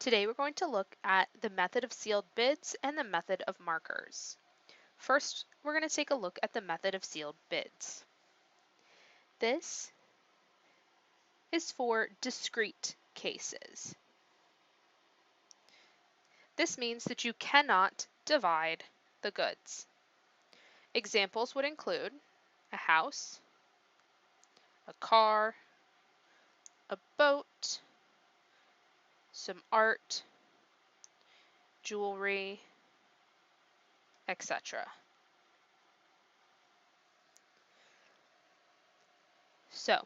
Today we're going to look at the method of sealed bids and the method of markers. First, we're going to take a look at the method of sealed bids. This is for discrete cases. This means that you cannot divide the goods. Examples would include a house, a car, a boat, some art, jewelry, etc. So,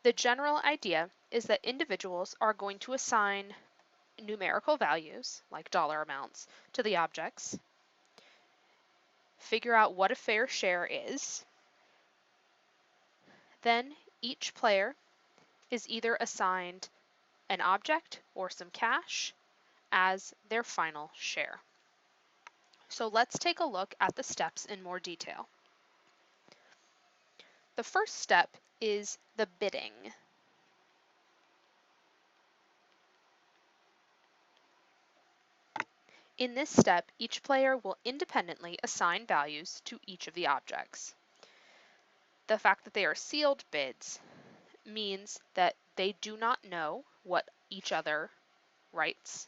the general idea is that individuals are going to assign numerical values, like dollar amounts, to the objects, figure out what a fair share is, then each player is either assigned an object or some cash as their final share. So let's take a look at the steps in more detail. The first step is the bidding. In this step, each player will independently assign values to each of the objects. The fact that they are sealed bids means that they do not know what each other writes,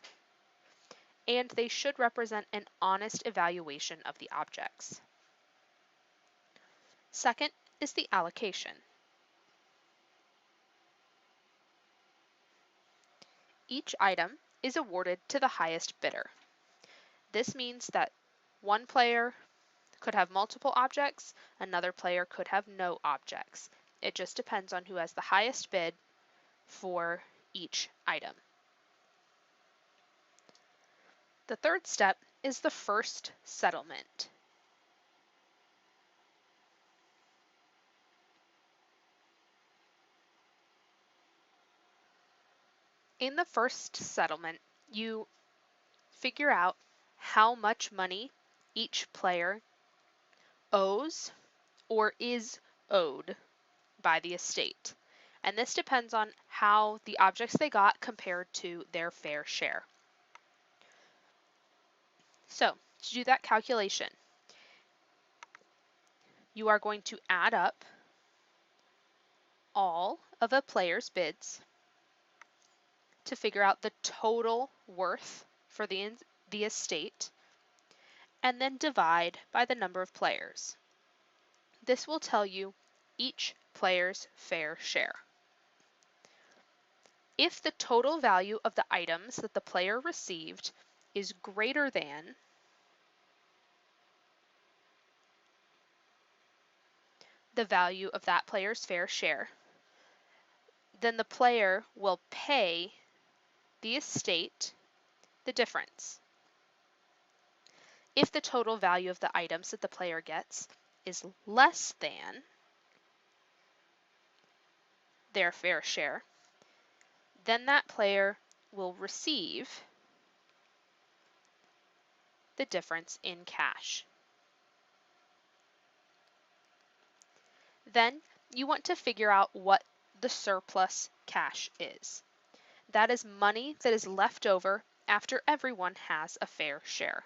and they should represent an honest evaluation of the objects. Second is the allocation. Each item is awarded to the highest bidder. This means that one player could have multiple objects, another player could have no objects. It just depends on who has the highest bid for each item. The third step is the first settlement. In the first settlement, you figure out how much money each player owes or is owed by the estate. And this depends on how the objects they got compared to their fair share. So, to do that calculation, you are going to add up all of a player's bids to figure out the total worth for the estate, and then divide by the number of players. This will tell you each player's fair share. If the total value of the items that the player received is greater than the value of that player's fair share, then the player will pay the estate the difference. If the total value of the items that the player gets is less than their fair share, then that player will receive the difference in cash. Then you want to figure out what the surplus cash is. That is money that is left over after everyone has a fair share.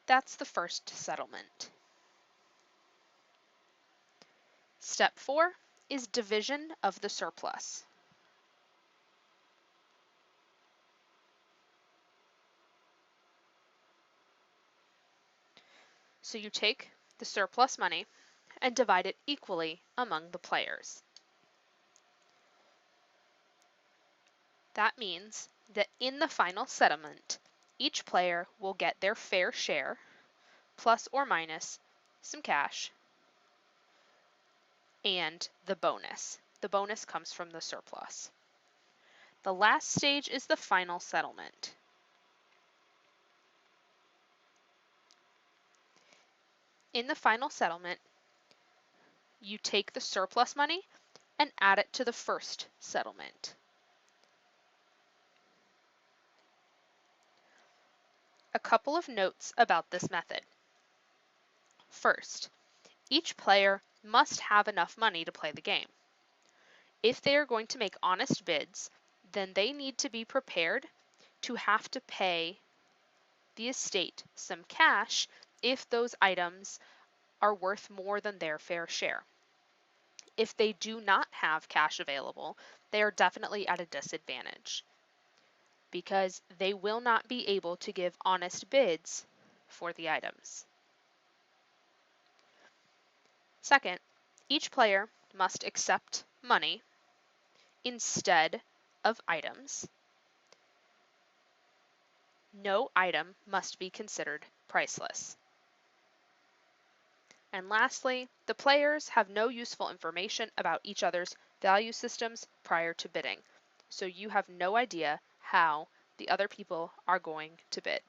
That's the first settlement. Step 4 is division of the surplus. So you take the surplus money and divide it equally among the players. That means that in the final settlement, each player will get their fair share, plus or minus some cash, and the bonus. The bonus comes from the surplus. The last stage is the final settlement. In the final settlement, you take the surplus money and add it to the first settlement. A couple of notes about this method. First, each player must have enough money to play the game. If they are going to make honest bids, then they need to be prepared to have to pay the estate some cash if those items are worth more than their fair share. If they do not have cash available, they are definitely at a disadvantage because they will not be able to give honest bids for the items. Second, each player must accept money instead of items. No item must be considered priceless. And lastly, the players have no useful information about each other's value systems prior to bidding, so you have no idea how the other people are going to bid.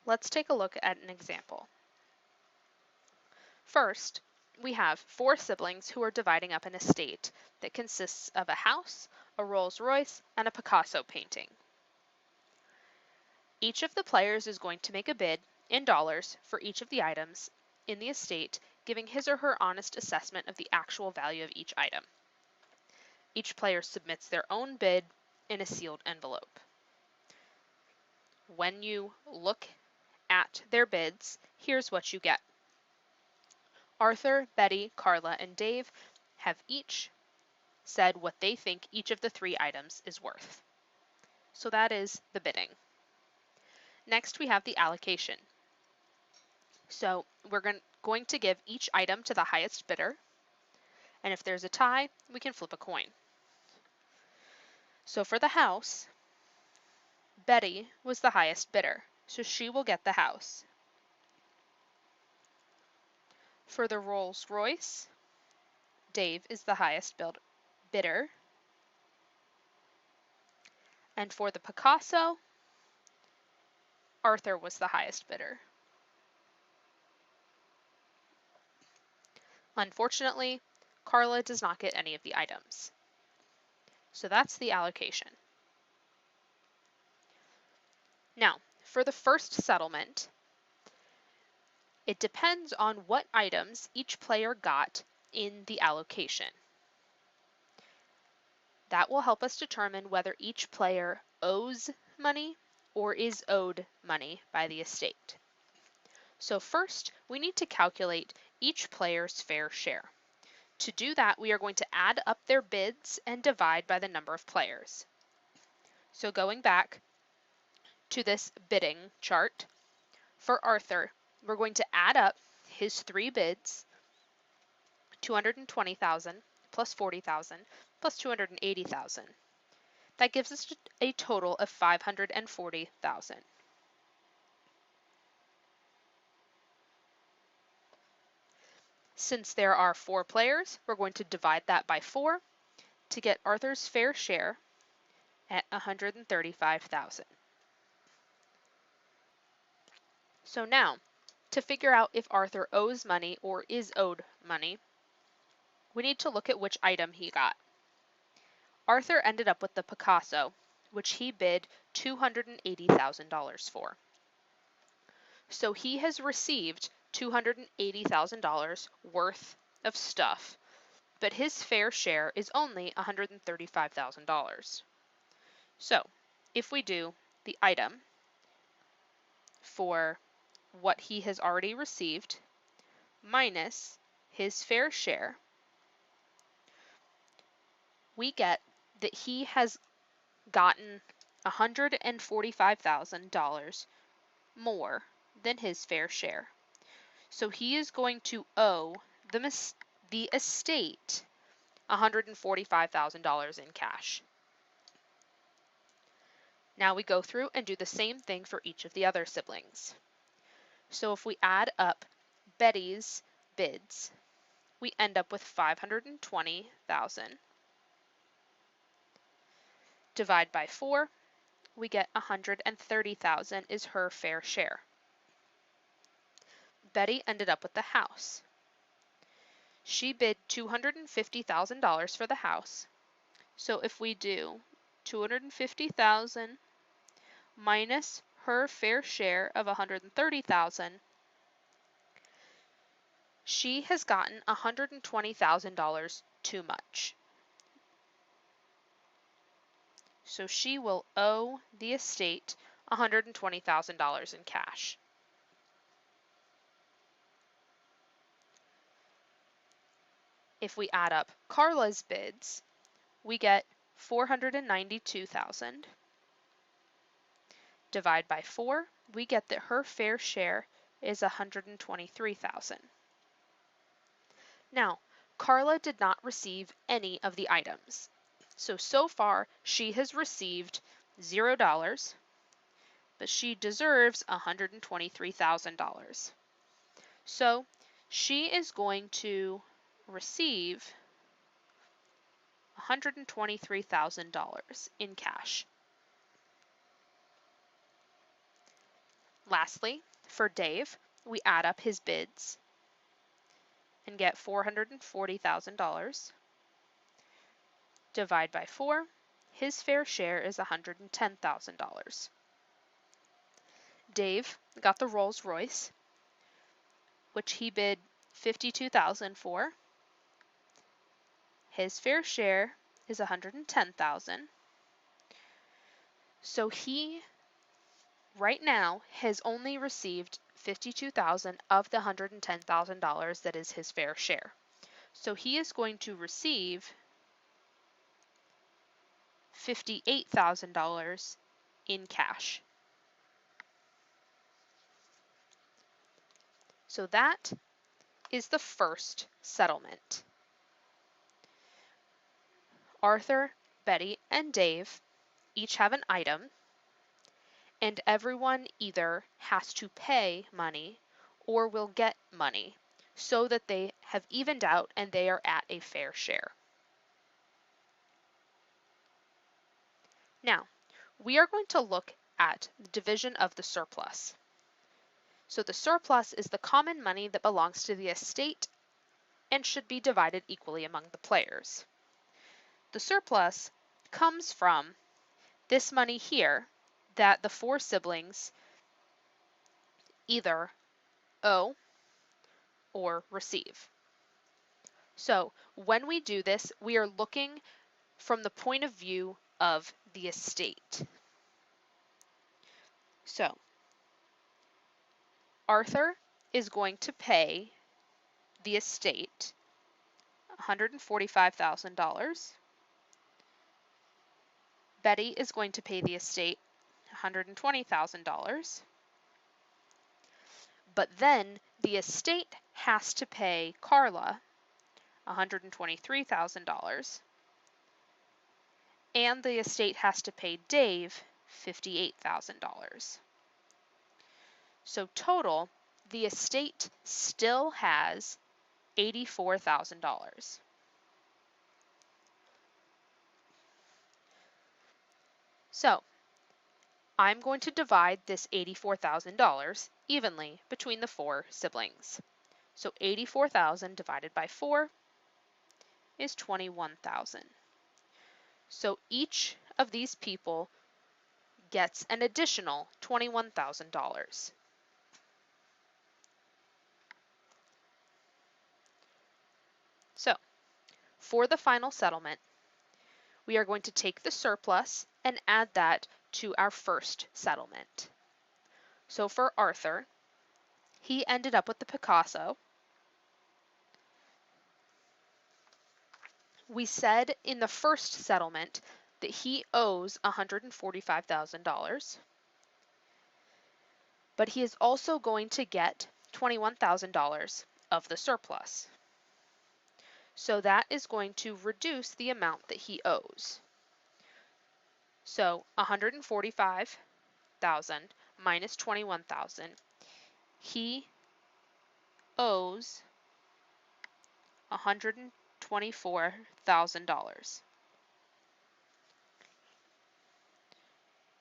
Let's take a look at an example. First, we have 4 siblings who are dividing up an estate that consists of a house, a Rolls-Royce, and a Picasso painting. Each of the players is going to make a bid in dollars for each of the items in the estate, giving his or her honest assessment of the actual value of each item. Each player submits their own bid in a sealed envelope. When you look at their bids, here's what you get. Arthur, Betty, Carla, and Dave have each said what they think each of the 3 items is worth. So that is the bidding. Next, we have the allocation. So we're going to give each item to the highest bidder, and if there's a tie, we can flip a coin. So for the house, Betty was the highest bidder, so she will get the house. For the Rolls-Royce, Dave is the highest bidder. And for the Picasso, Arthur was the highest bidder. Unfortunately, Carla does not get any of the items. So that's the allocation. Now, for the first settlement, it depends on what items each player got in the allocation. That will help us determine whether each player owes money or is owed money by the estate. So first, we need to calculate each player's fair share. To do that, we are going to add up their bids and divide by the number of players. So going back to this bidding chart, for Arthur, we're going to add up his 3 bids, 220,000 plus 40,000 plus 280,000. That gives us a total of 540,000. Since there are 4 players, we're going to divide that by 4 to get Arthur's fair share at 135,000. So now, to figure out if Arthur owes money or is owed money, we need to look at which item he got. Arthur ended up with the Picasso, which he bid $280,000 for. So he has received $280,000 worth of stuff, but his fair share is only $135,000. So if we do the item for what he has already received minus his fair share, we get that he has gotten $145,000 more than his fair share. So he is going to owe the estate $145,000 in cash. Now we go through and do the same thing for each of the other siblings. So if we add up Betty's bids, we end up with 520,000. Divide by 4, we get 130,000 is her fair share. Betty ended up with the house. She bid $250,000 for the house. So if we do 250,000 minus her fair share of 130,000, she has gotten $120,000 too much. So she will owe the estate $120,000 in cash. If we add up Carla's bids, we get 492,000. Divide by 4, we get that her fair share is 123,000. Now, Carla did not receive any of the items. So far she has received $0, but she deserves $123,000. So she is going to receive $123,000 in cash. Lastly, for Dave, we add up his bids and get $440,000. Divide by 4, his fair share is $110,000. Dave got the Rolls Royce, which he bid $52,000 for. His fair share is $110,000. So he right now has only received $52,000 of the $110,000 that is his fair share. So he is going to receive $58,000 in cash. So that is the first settlement. Arthur, Betty, and Dave each have an item, and everyone either has to pay money or will get money so that they have evened out and they are at a fair share. Now, we are going to look at the division of the surplus. So the surplus is the common money that belongs to the estate and should be divided equally among the players. The surplus comes from this money here that the 4 siblings either owe or receive. So when we do this, we are looking from the point of view of the estate. So Arthur is going to pay the estate $145,000. Betty is going to pay the estate $120,000. But then the estate has to pay Carla $123,000. And the estate has to pay Dave $58,000. So total, the estate still has $84,000. So I'm going to divide this $84,000 evenly between the 4 siblings. So 84,000 divided by 4 is 21,000. So each of these people gets an additional $21,000. So for the final settlement, we are going to take the surplus and add that to our first settlement. So for Arthur, he ended up with the Picasso. We said in the first settlement that he owes $145,000, but he is also going to get $21,000 of the surplus. So that is going to reduce the amount that he owes. So 145,000 minus 21,000, he owes $124,000.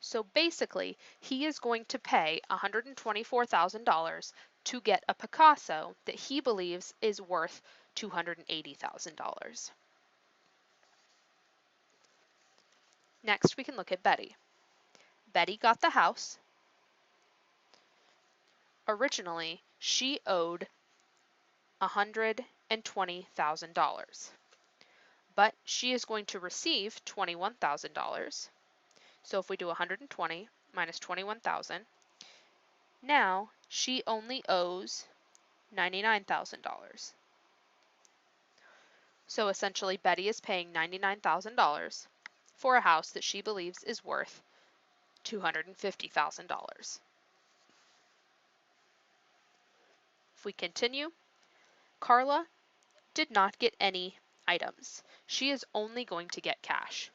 So basically, he is going to pay $124,000 to get a Picasso that he believes is worth $280,000. Next, we can look at Betty. Betty got the house. Originally, she owed $120,000, but she is going to receive $21,000. So if we do 120 minus 21,000, now she only owes $99,000. So essentially, Betty is paying $99,000 for a house that she believes is worth $250,000. If we continue, Carla did not get any items. She is only going to get cash.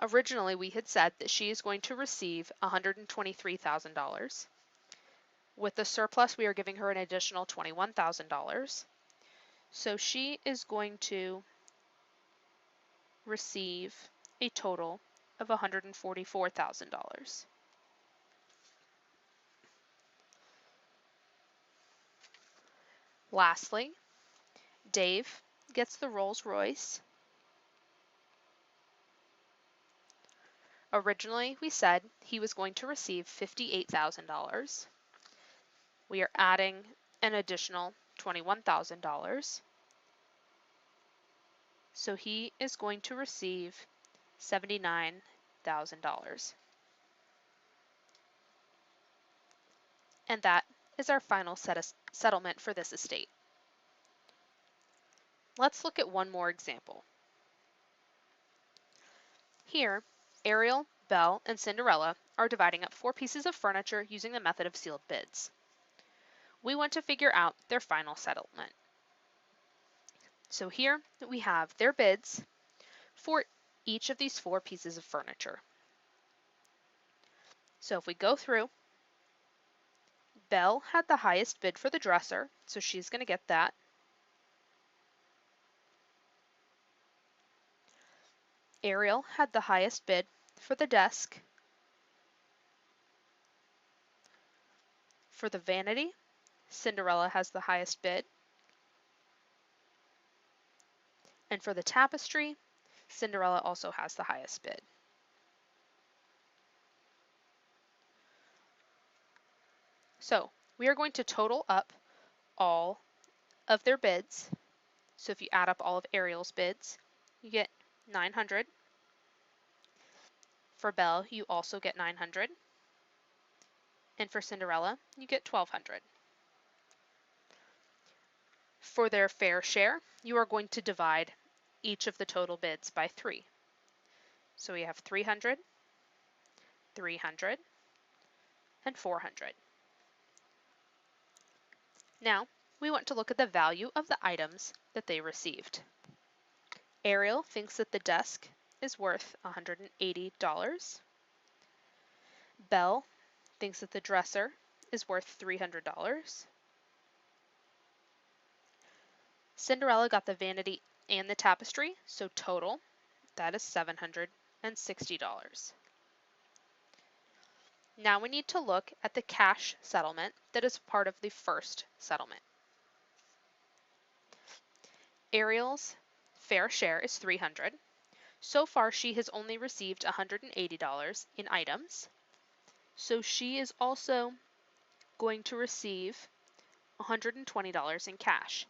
Originally, we had said that she is going to receive $123,000. With the surplus, we are giving her an additional $21,000. So she is going to receive a total of $144,000. Lastly, Dave gets the Rolls-Royce. Originally, we said he was going to receive $58,000. We are adding an additional $21,000. So he is going to receive $79,000. And that is our final settlement for this estate. Let's look at one more example. Here, Ariel, Belle, and Cinderella are dividing up 4 pieces of furniture using the method of sealed bids. We want to figure out their final settlement. So here we have their bids for each of these 4 pieces of furniture. So if we go through, Belle had the highest bid for the dresser, so she's going to get that. Ariel had the highest bid for the desk. For the vanity, Cinderella has the highest bid. And for the tapestry, Cinderella also has the highest bid. So we are going to total up all of their bids. So if you add up all of Ariel's bids, you get 900. For Belle, you also get 900. And for Cinderella, you get 1200. For their fair share, you are going to divide each of the total bids by 3. So we have 300, 300, and 400. Now, we want to look at the value of the items that they received. Ariel thinks that the desk is worth $180. Belle thinks that the dresser is worth $300. Cinderella got the vanity and the tapestry, so total, that is $760. Now we need to look at the cash settlement that is part of the first settlement. Ariel's fair share is $300. So far, she has only received $180 in items. So she is also going to receive $120 in cash.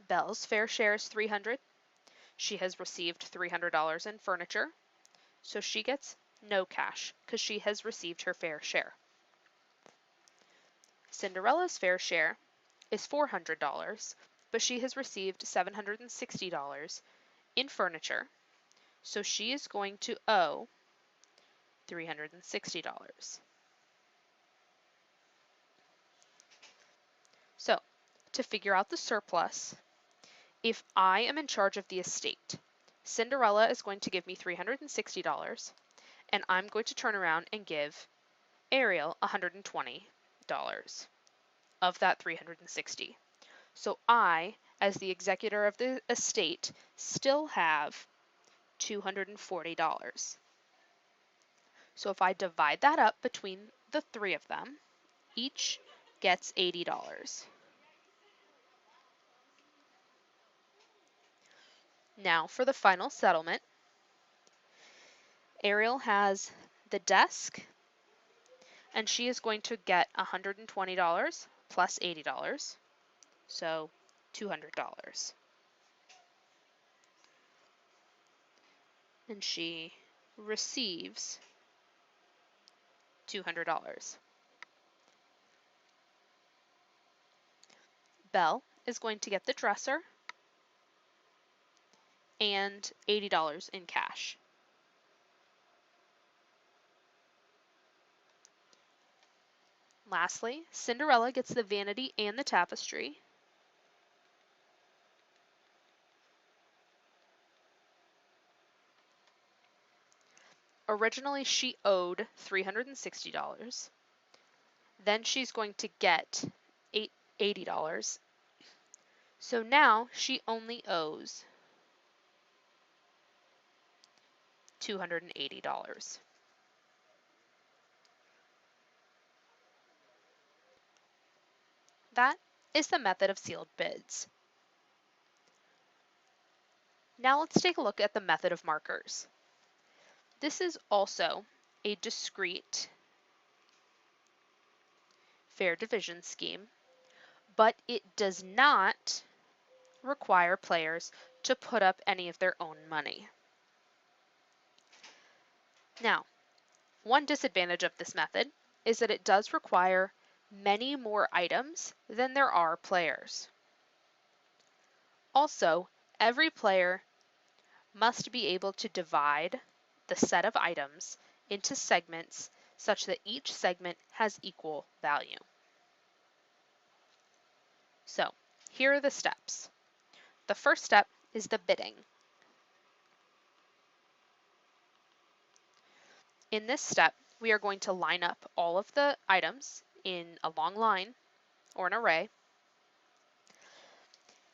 Belle's fair share is $300. She has received $300 in furniture. So she gets no cash because she has received her fair share. Cinderella's fair share is $400, but she has received $760 in furniture, so she is going to owe $360. So, to figure out the surplus, if I am in charge of the estate, Cinderella is going to give me $360, and I'm going to turn around and give Ariel $120 of that $360. So I, as the executor of the estate, still have $240. So if I divide that up between the 3 of them, each gets $80. Now for the final settlement, Ariel has the desk, and she is going to get $120 plus $80, so $200. And she receives $200. Belle is going to get the dresser and $80 in cash. Lastly, Cinderella gets the vanity and the tapestry. Originally, she owed $360. Then she's going to get $80. So now she only owes $280. That is the method of sealed bids. Now let's take a look at the method of markers. This is also a discrete fair division scheme, but it does not require players to put up any of their own money. Now, one disadvantage of this method is that it does require many more items than there are players. Also, every player must be able to divide the set of items into segments such that each segment has equal value. So, here are the steps. The first step is the bidding. In this step, we are going to line up all of the items in a long line or an array.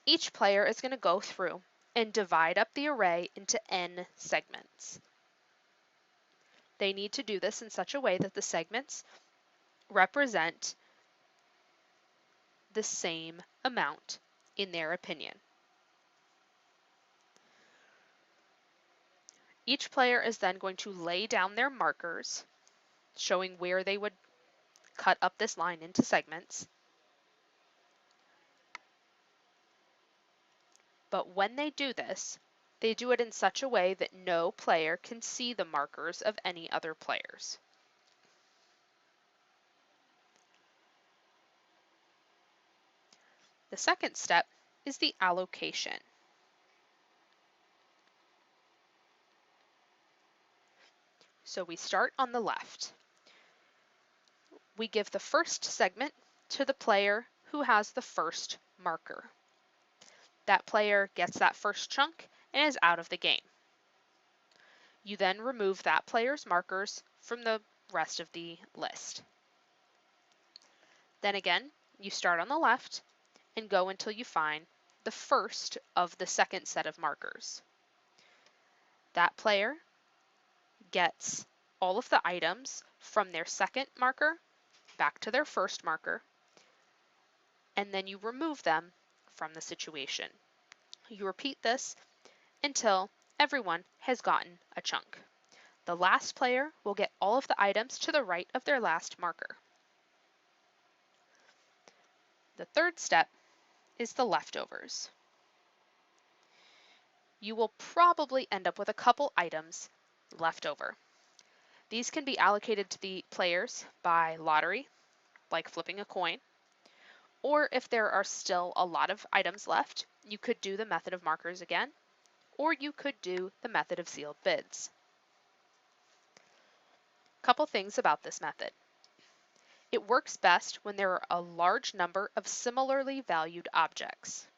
Each player is going to go through and divide up the array into n segments. They need to do this in such a way that the segments represent the same amount in their opinion. Each player is then going to lay down their markers, showing where they would cut up this line into segments. But when they do this, they do it in such a way that no player can see the markers of any other players. The second step is the allocation. So we start on the left. We give the first segment to the player who has the first marker. That player gets that first chunk and is out of the game. You then remove that player's markers from the rest of the list. Then again, you start on the left and go until you find the first of the second set of markers. That player gets all of the items from their second marker back to their first marker, and then you remove them from the situation. You repeat this until everyone has gotten a chunk. The last player will get all of the items to the right of their last marker. The third step is the leftovers. You will probably end up with a couple items left over. These can be allocated to the players by lottery, like flipping a coin, or if there are still a lot of items left, you could do the method of markers again, or you could do the method of sealed bids. Couple things about this method. It works best when there are a large number of similarly valued objects.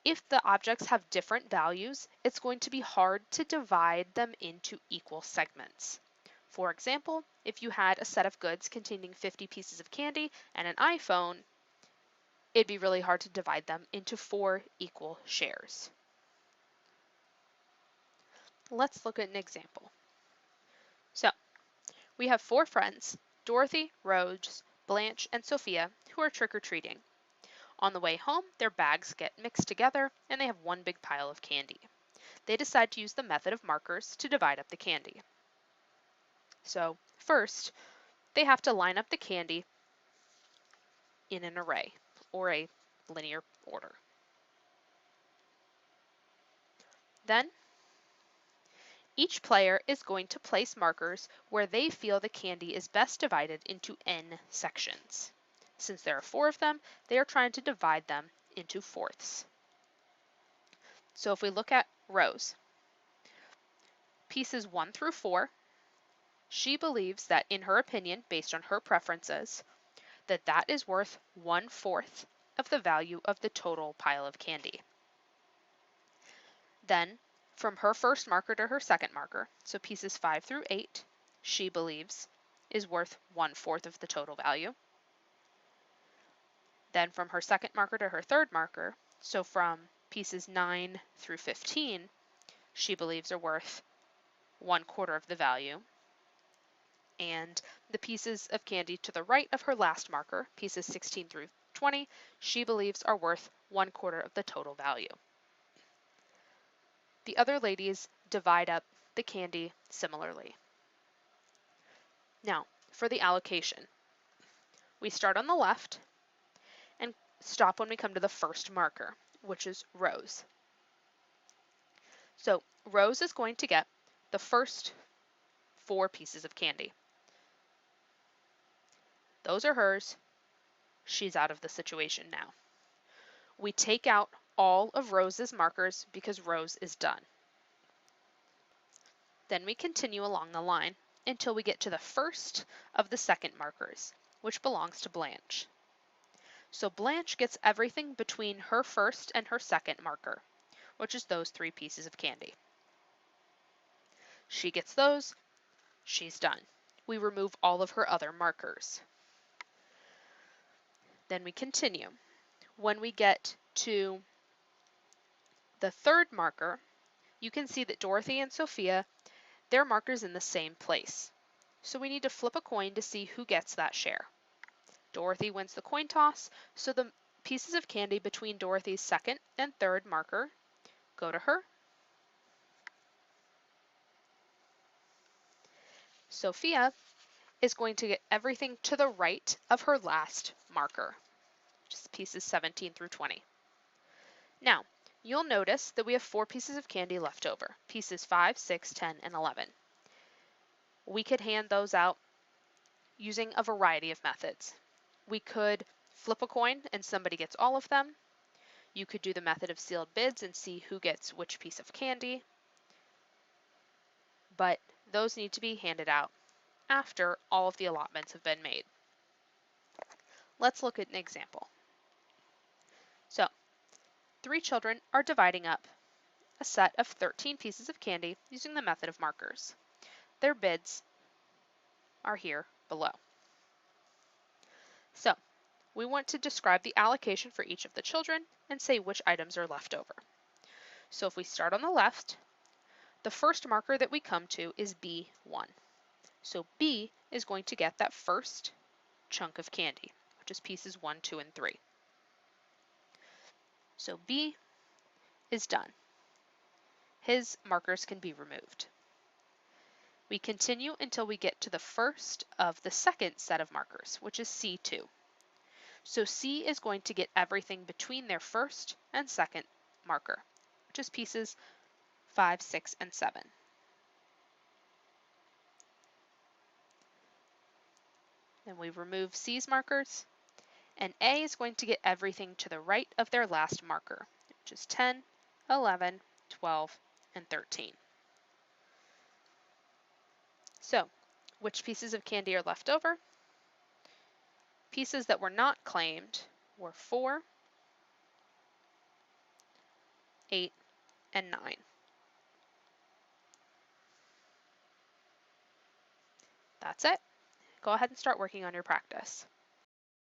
If the objects have different values, it's going to be hard to divide them into equal segments. For example, if you had a set of goods containing 50 pieces of candy and an iPhone, it'd be really hard to divide them into 4 equal shares. Let's look at an example. So, we have 4 friends, Dorothy, Rose, Blanche, and Sophia, who are trick-or-treating. On the way home, their bags get mixed together and they have one big pile of candy. They decide to use the method of markers to divide up the candy. So first, they have to line up the candy in an array or a linear order. Then, each player is going to place markers where they feel the candy is best divided into n sections. Since there are 4 of them, they are trying to divide them into fourths. So if we look at Rose, pieces 1 through 4, she believes that, in her opinion, based on her preferences, that is worth 1/4 of the value of the total pile of candy. Then, from her first marker to her second marker, so pieces 5 through 8, she believes is worth 1/4 of the total value. Then from her second marker to her third marker, so from pieces 9 through 15, she believes are worth 1/4 of the value. And the pieces of candy to the right of her last marker, pieces 16 through 20, she believes are worth 1/4 of the total value. The other ladies divide up the candy similarly. Now, for the allocation, we start on the left and stop when we come to the first marker, which is Rose. So Rose is going to get the first 4 pieces of candy. Those are hers. She's out of the situation now. We take out all of Rose's markers because Rose is done. Then we continue along the line until we get to the first of the second markers, which belongs to Blanche. So Blanche gets everything between her first and her second marker, which is those 3 pieces of candy. She gets those, she's done. We remove all of her other markers. Then we continue. When we get to the third marker, you can see that Dorothy and Sophia, their marker's in the same place. So we need to flip a coin to see who gets that share. Dorothy wins the coin toss, so the pieces of candy between Dorothy's second and third marker go to her. Sophia is going to get everything to the right of her last marker, which is pieces 17 through 20. Now, you'll notice that we have 4 pieces of candy left over, pieces 5, 6, 10, and 11. We could hand those out using a variety of methods. We could flip a coin and somebody gets all of them. You could do the method of sealed bids and see who gets which piece of candy. But those need to be handed out after all of the allotments have been made. Let's look at an example. So, 3 children are dividing up a set of 13 pieces of candy using the method of markers. Their bids are here below. So, we want to describe the allocation for each of the children and say which items are left over. So if we start on the left, the first marker that we come to is B1. So B is going to get that first chunk of candy, which is pieces 1, 2, and 3. So B is done. His markers can be removed. We continue until we get to the first of the second set of markers, which is C2. So C is going to get everything between their first and second marker, which is pieces 5, 6, and 7. Then we remove C's markers, and A is going to get everything to the right of their last marker, which is 10, 11, 12, and 13. So, which pieces of candy are left over? Pieces that were not claimed were 4, 8, and 9. That's it. Go ahead and start working on your practice.